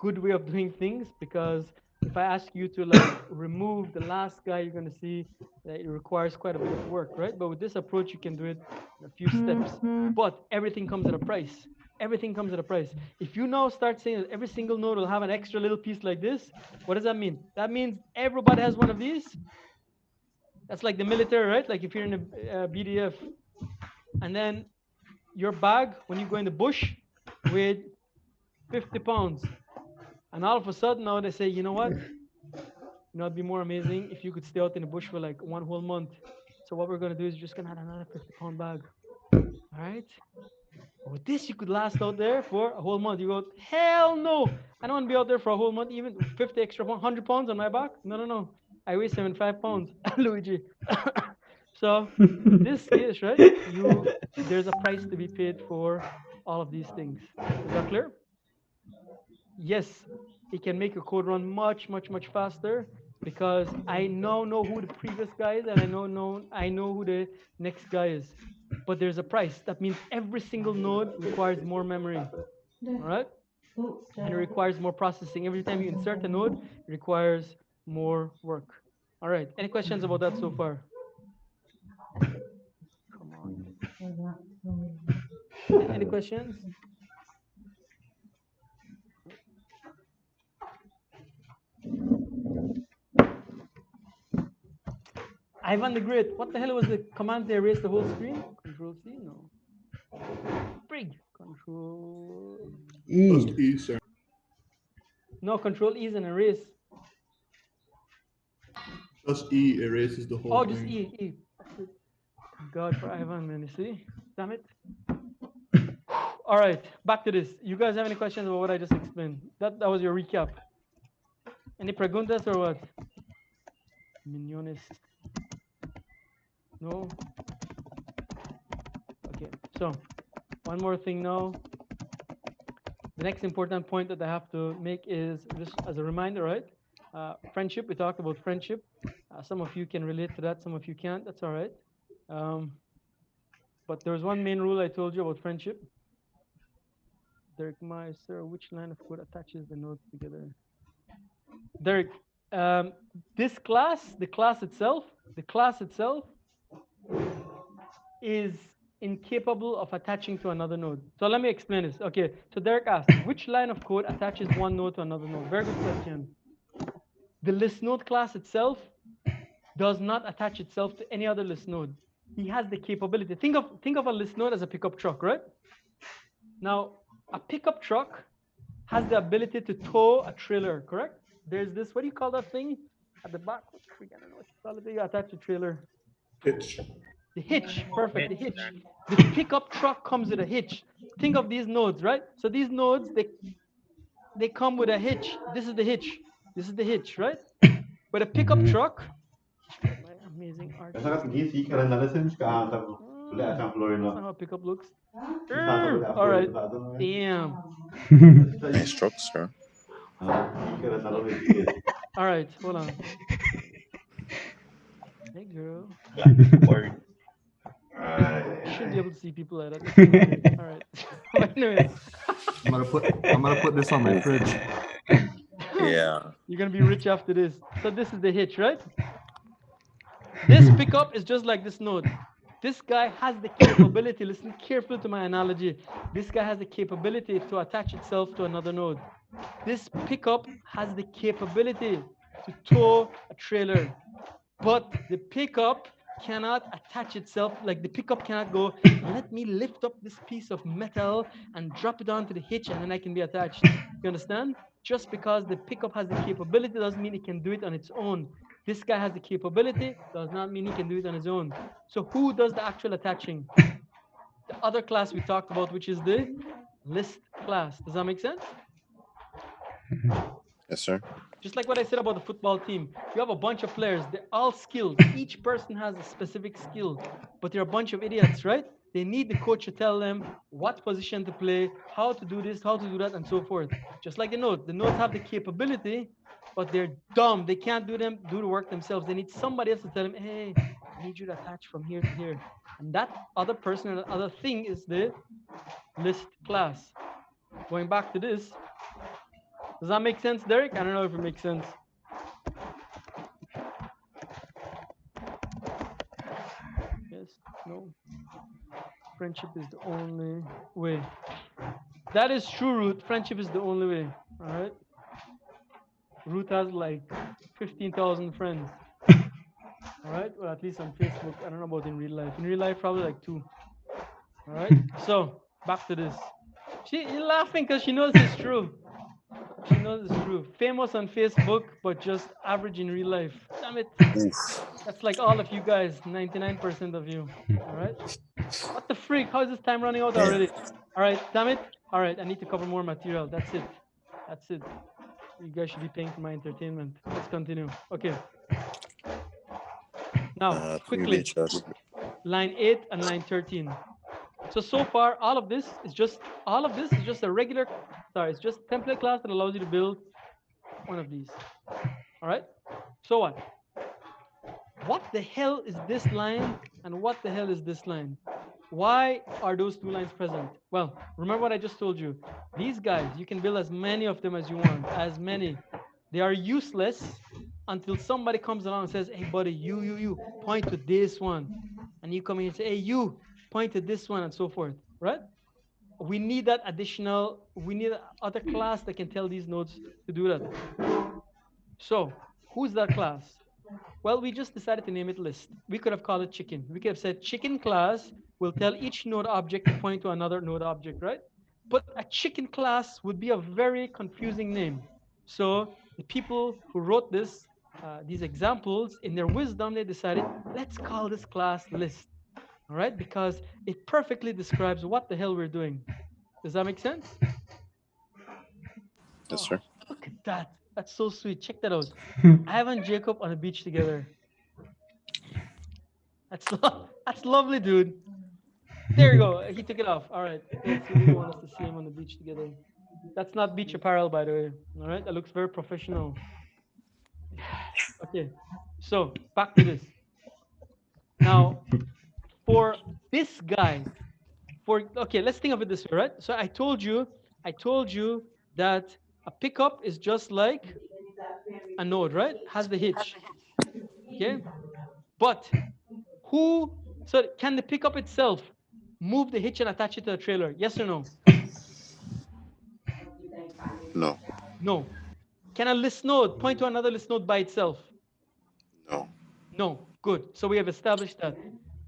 good way of doing things, because if I ask you to like remove the last guy, you're going to see that it requires quite a bit of work, right? But with this approach, you can do it in a few steps. But everything comes at a price. Everything comes at a price. If you now start saying that every single node will have an extra little piece like this, what does that mean? That means everybody has one of these. That's like the military, right? Like if you're in a BDF, and then your bag when you go in the bush with 50 pounds, and all of a sudden now they say, you know what? You know, it'd be more amazing if you could stay out in the bush for like 1 whole month. So what we're gonna do is just gonna add another 50-pound bag. All right. With this, you could last out there for a whole month. You go, hell no! I don't want to be out there for a whole month, even 50 extra pounds, 100 pounds on my back. No, no, no. I weigh 75 pounds, Luigi. So with this case, right, there's a price to be paid for all of these things. Is that clear? Yes, it can make your code run much, much, much faster because I now know who the previous guy is and I know who the next guy is. But there's a price. That means every single node requires more memory. All right? And it requires more processing. Every time you insert a node, it requires more work. All right. Any questions about that so far? Come on. Any questions? Ivan the Great. What the hell was the command to erase the whole screen? Control C? No. Brig. Control Just E. E, sir. No, Control E is an erase. Just E erases the whole Oh, thing. just E. E. God for Ivan, man. You see? Damn it. All right, back to this. You guys have any questions about what I just explained? That was your recap. Any preguntas or what? Miniones. No? Okay, so one more thing now. The next important point that I have to make is just as a reminder, right? Friendship, we talked about friendship. Some of you can relate to that, some of you can't. That's all right. But there's one main rule I told you about friendship. Derek Meister, which line of code attaches the nodes together? Derek, this class, the class itself is incapable of attaching to another node. So let me explain this. Okay, so Derek asked, which line of code attaches one node to another node? Very good question. The list node class itself does not attach itself to any other list node. He has the capability. Think of a list node as a pickup truck, right? Now, a pickup truck has the ability to tow a trailer, correct? There's this, what do you call that thing at the back? I don't know what you call it. You attach a trailer. Hitch. The hitch, perfect, the hitch. The pickup truck comes with a hitch. Think of these nodes, right? So these nodes, they come with a hitch. This is the hitch. This is the hitch, right? But a pickup truck, my amazing art. That's not how a pickup looks. All right. Damn. Nice strokes, sir. All right, hold on. Hey, girl. You shouldn't be able to see people like that. All right. Anyways. I'm gonna put this on my fridge. Yeah. You're gonna be rich after this. So this is the hitch, right? This pickup is just like this node. This guy has the capability, listen carefully to my analogy. This guy has the capability to attach itself to another node. This pickup has the capability to tow a trailer, but the pickup cannot attach itself, like the pickup cannot go, let me lift up this piece of metal and drop it onto the hitch and then I can be attached. You understand? Just because the pickup has the capability doesn't mean it can do it on its own. This guy has the capability, does not mean he can do it on his own. So who does the actual attaching? The other class we talked about, which is the list class. Does that make sense? Yes, sir. Just like what I said about the football team. You have a bunch of players. They're all skilled. Each person has a specific skill. But they're a bunch of idiots, right? They need the coach to tell them what position to play, how to do this, how to do that, and so forth. Just like the nodes. The nodes have the capability, but they're dumb. They can't do the work themselves. They need somebody else to tell them, hey, I need you to attach from here to here. And that other person and other thing is the list class. Going back to this, Does that make sense, Derek? I don't know if it makes sense. Yes, no. Friendship is the only way. That is true, Ruth. Friendship is the only way. All right. Ruth has like 15,000 friends. All right. Well, at least on Facebook. I don't know about in real life. In real life, probably like 2. All right. So back to this. She's laughing because she knows it's true. She knows it's true. Famous on Facebook, but just average in real life. Damn it. Oof. That's like all of you guys, 99% of you. All right. What the freak? How is this time running out already? All right. Damn it. All right. I need to cover more material. That's it. That's it. You guys should be paying for my entertainment. Let's continue. Okay. Now, quickly, line 8 and line 13. So far, all of this is just a regular, it's just template class that allows you to build one of these. All right. So what? What the hell is this line and what the hell is this line? Why are those 2 lines present? Well, remember what I just told you. These guys, you can build as many of them as you want, as many. They are useless until somebody comes along and says, hey, buddy, you, point to this one. And you come in and say, hey, you, point to this one, and so forth, right? We need that additional, we need other class that can tell these nodes to do that. So, who's that class? Well, we just decided to name it list. We could have called it chicken. We could have said chicken class will tell each node object to point to another node object, right? But a chicken class would be a very confusing name. So the people who wrote this, these examples, in their wisdom, they decided, let's call this class list, all right? Because it perfectly describes what the hell we're doing. Does that make sense? Yes, sir. Look at that. That's so sweet. Check that out. Ivan and Jacob on a beach together. That's lovely, dude. There you go. He took it off. All right. Let's see if you want us to see him on the beach together. That's not beach apparel, by the way. All right. That looks very professional. Okay. So back to this. Now, for this guy, okay, let's think of it this way, right? So I told you that a pickup is just like a node, right? Has the hitch. Okay. But so can the pickup itself move the hitch and attach it to the trailer? Yes or no? No. No. Can a list node point to another list node by itself? No. No. Good. So we have established that.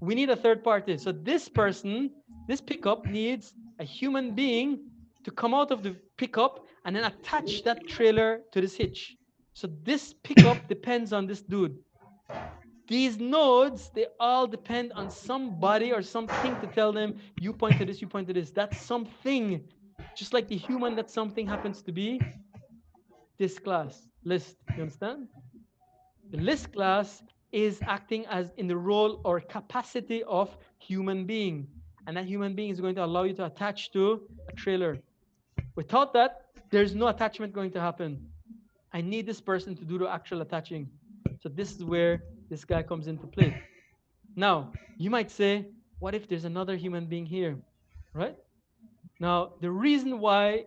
We need a third party. So this pickup needs a human being to come out of the pickup and then attach that trailer to this hitch. So this pickup depends on this dude. These nodes, they all depend on somebody or something to tell them, you point to this, you point to this. That's something. Just like the human, that something happens to be this class, list. You understand? The list class is acting as in the role or capacity of human being. And that human being is going to allow you to attach to a trailer. Without that, there's no attachment going to happen. I need this person to do the actual attaching. So this is where this guy comes into play. Now, you might say, what if there's another human being here, right? Now, the reason why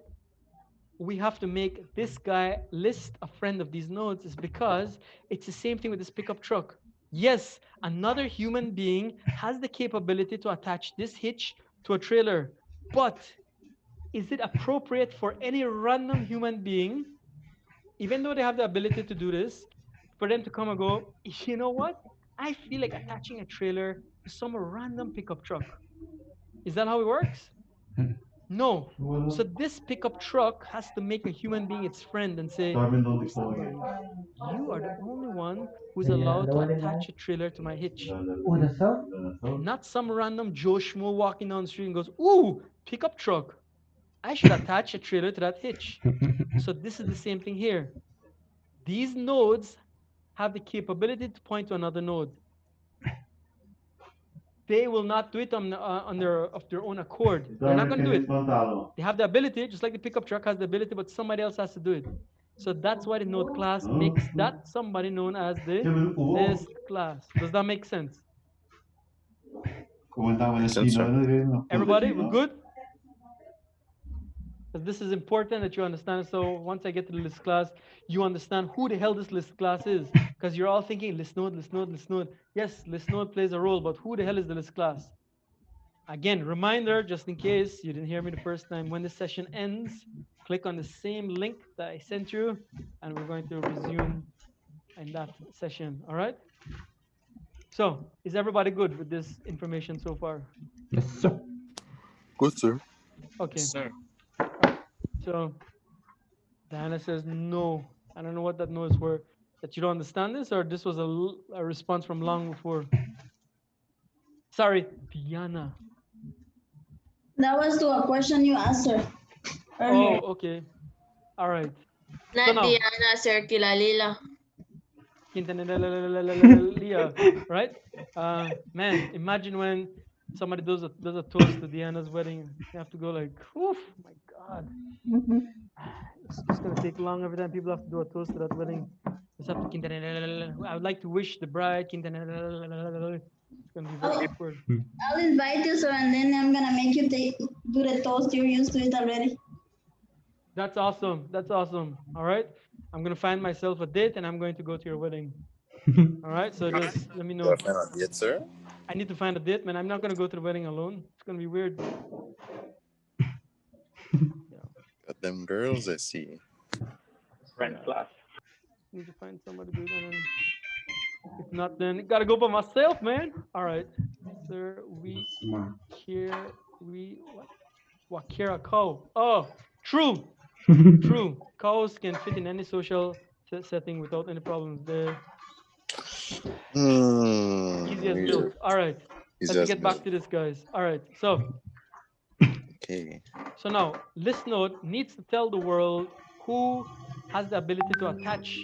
we have to make this guy list a friend of these nodes is because it's the same thing with this pickup truck. Yes, another human being has the capability to attach this hitch to a trailer, but is it appropriate for any random human being, even though they have the ability to do this, for them to come and go, you know what? I feel like attaching a trailer to some random pickup truck. Is that how it works? No. So this pickup truck has to make a human being its friend and say, somebody, you are the only one who's allowed to attach a trailer to my hitch. Not some random Joe Schmo walking down the street and goes, ooh, pickup truck. I should attach a trailer to that hitch. So this is the same thing here. These nodes have the capability to point to another node. They will not do it of their own accord. They're not going to do it. They have the ability, just like the pickup truck has the ability, but somebody else has to do it. So that's why the node class makes that somebody known as the list class. Does that make sense? Everybody, we're good? Because this is important that you understand. So once I get to the list class, you understand who the hell this list class is. Because you're all thinking list node, list node, list node. Yes, list node plays a role, but who the hell is the list class? Again, reminder, just in case you didn't hear me the first time, when the session ends, click on the same link that I sent you, and we're going to resume in that session, all right? So, is everybody good with this information so far? Yes, sir. Good, sir. Okay, Sir. so Diana says no. I don't know what that no is for, that you don't understand this, or this was a response from long before. Sorry, Diana. That was to a question you answered earlier. Oh, okay. All right. Not So now- Diana, Sir Kilalila. Leah, right? Man, imagine when somebody does a toast to Diana's wedding. You have to go like, oof, my God. It's just gonna take long every time people have to do a toast to that wedding. Just have to, I would like to wish the bride. It's gonna be very awkward. I'll invite you, sir, and then I'm gonna make you do the toast. You're used to it already. That's awesome. That's awesome. All right. I'm gonna find myself a date and I'm going to go to your wedding. All right. So just let me know. Yet, sir. I need to find a date, man. I'm not gonna go to the wedding alone. It's gonna be weird. Got them girls, I see. Friend class. Need to find somebody to do that. If not, then gotta go by myself, man. All right. Sir, we Smart. care. What care a cow? Oh, true. True. Cows can fit in any social setting without any problems. They're easy as milk. All right. Let's get back to this, guys. All right. So Okay. now list node needs to tell the world who has the ability to attach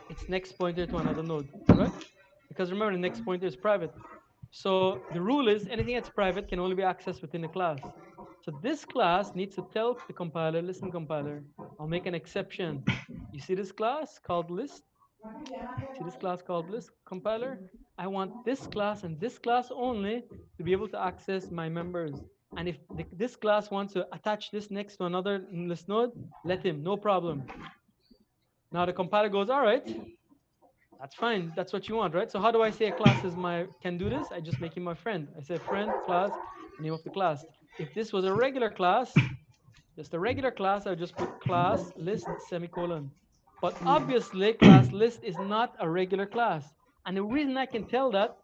its next pointer to another node, right? Because remember, the next pointer is private. So the rule is anything that's private can only be accessed within the class. So this class needs to tell the compiler, listen, compiler, I'll make an exception. You see this class called list? See this class called list, compiler? I want this class and this class only to be able to access my members. And if this class wants to attach this next to another list node, let him, no problem. Now the compiler goes, all right, that's fine. That's what you want, right? So how do I say a class is can do this? I just make him my friend. I say friend, class, name of the class. If this was a regular class, just a regular class, I would just put class list semicolon. But obviously, class list is not a regular class. And the reason I can tell that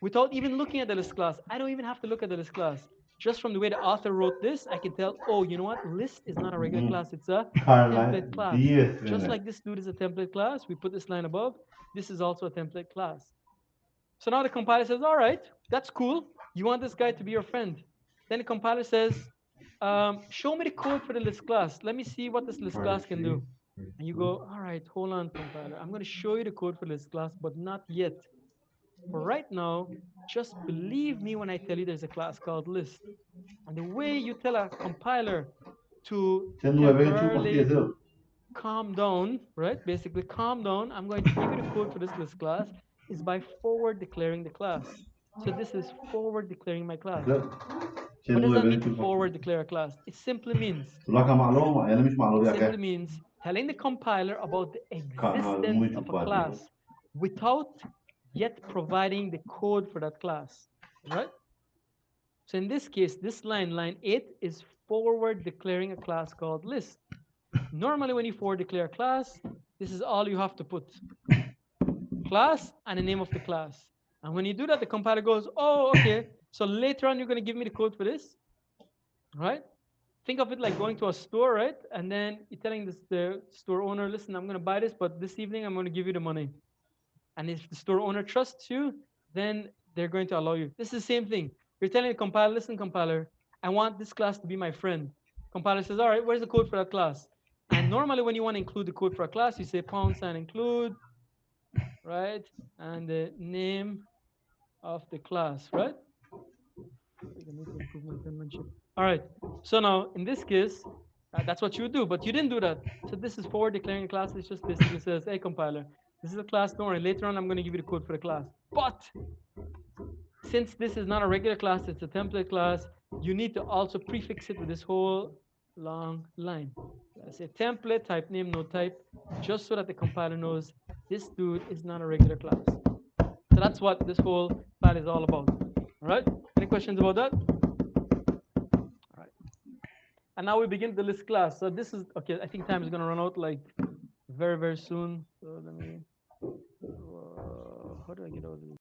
without even looking at the list class, I don't even have to look at the list class. Just from the way the author wrote this, I can tell, oh, you know what? List is not a regular class. It's a template class. Just like this dude is a template class, we put this line above. This is also a template class. So now the compiler says, all right, that's cool. You want this guy to be your friend. Then the compiler says, show me the code for the list class. Let me see what this list class can do. And you go, all right, hold on, compiler. I'm going to show you the code for list class, but not yet. For right now, just believe me when I tell you there's a class called list. And the way you tell a compiler to temporarily calm down, right? Basically, calm down. I'm going to give you the code for this list class is by forward declaring the class. So this is forward declaring my class. What does that mean to forward declare a class? It simply means telling the compiler about the existence of a class without yet providing the code for that class, right? So in this case, this line 8, is forward declaring a class called list. Normally, when you forward declare a class, this is all you have to put. Class and the name of the class. And when you do that, the compiler goes, oh, okay. So later on, you're going to give me the code for this, right? Think of it like going to a store, right? And then you're telling the store owner, listen, I'm going to buy this, but this evening, I'm going to give you the money. And if the store owner trusts you, then they're going to allow you. This is the same thing. You're telling the compiler, listen, compiler, I want this class to be my friend. Compiler says, all right, where's the code for that class? And normally when you want to include the code for a class, you say # include, right? And the name of the class, right? All right. So now in this case, that's what you would do, but you didn't do that. So this is forward declaring a class. It's just basically says, hey, compiler, this is a class. Don't worry. Later on, I'm going to give you the code for the class. But since this is not a regular class, it's a template class, you need to also prefix it with this whole long line. I say template, type name, no type, just so that the compiler knows this dude is not a regular class. So that's what this whole file is all about. All right? Any questions about that? All right. And now we begin the list class. So this is, okay, I think time is going to run out like very, very soon. So let me, how do I get out of this?